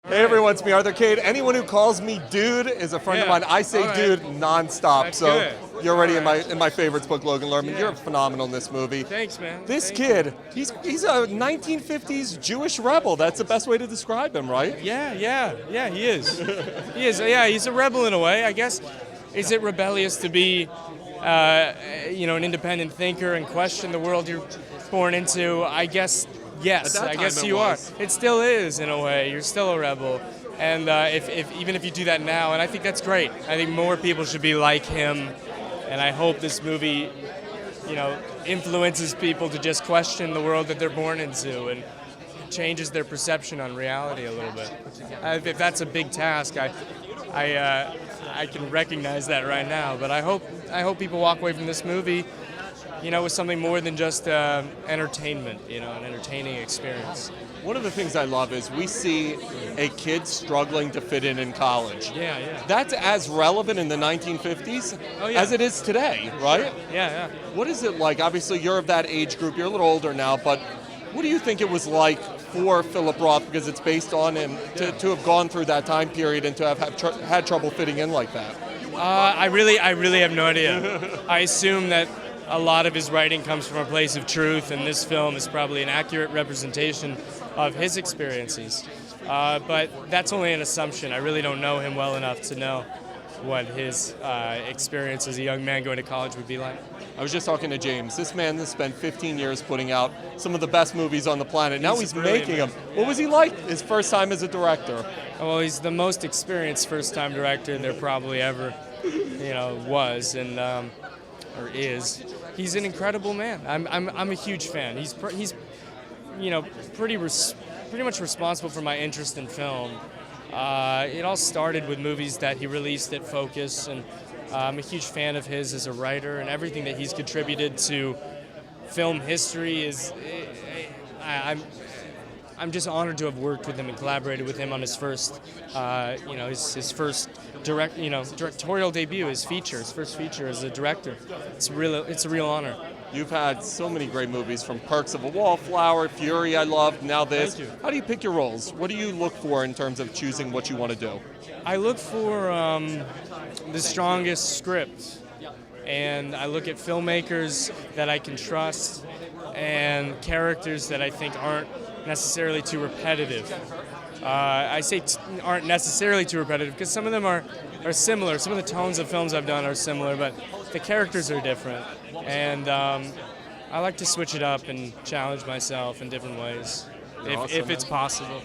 Hey everyone, it's me, Arthur Kade. Anyone who calls me dude is a friend of mine. I say dude nonstop. That's so good. you're already in my favorites book, Logan Lerman. Yeah. You're phenomenal in this movie. Thanks, man. This Thank kid, he's a 1950s Jewish rebel. That's the best way to describe him, right? Yeah, he is. He is, yeah, he's a rebel in a way, I guess. Is it rebellious to be, an independent thinker and question the world you're born into? I guess, yes. At that I time guess it you was. are. It still is, in a way. You're still a rebel. And even if you do that now, and I think that's great. I think more people should be like him. And I hope this movie, influences people to just question the world that they're born into and changes their perception on reality a little bit. If that's a big task, I can recognize that right now. But I hope people walk away from this movie, with something more than just entertainment, an entertaining experience. One of the things I love is we see a kid struggling to fit in college. Yeah. That's as relevant in the 1950s as it is today, right? Yeah. What is it like? Obviously, you're of that age group. You're a little older now, but what do you think it was like for Philip Roth, because it's based on him, to have gone through that time period and to have had trouble fitting in like that? I really have no idea. I assume that a lot of his writing comes from a place of truth, and this film is probably an accurate representation of his experiences. But that's only an assumption. I really don't know him well enough to know what his experience as a young man going to college would be like. I was just talking to James. This man has spent 15 years putting out some of the best movies on the planet. Now he's making them. What was he like his first time as a director? Well, he's the most experienced first-time director there probably ever, was and or is. He's an incredible man. I'm a huge fan. He's pretty much responsible for my interest in film. It all started with movies that he released at Focus, and I'm a huge fan of his as a writer, and everything that he's contributed to film history is. I'm just honored to have worked with him and collaborated with him on his first, his first directorial debut, his first feature as a director. It's a real honor. You've had so many great movies, from Perks of a Wallflower, Fury I loved, now this. Thank you. How do you pick your roles? What do you look for in terms of choosing what you want to do? I look for the strongest script, and I look at filmmakers that I can trust and characters that I think aren't necessarily too repetitive. I say aren't necessarily too repetitive because some of them are similar. Some of the tones of films I've done are similar, but the characters are different. And I like to switch it up and challenge myself in different ways, if it's possible.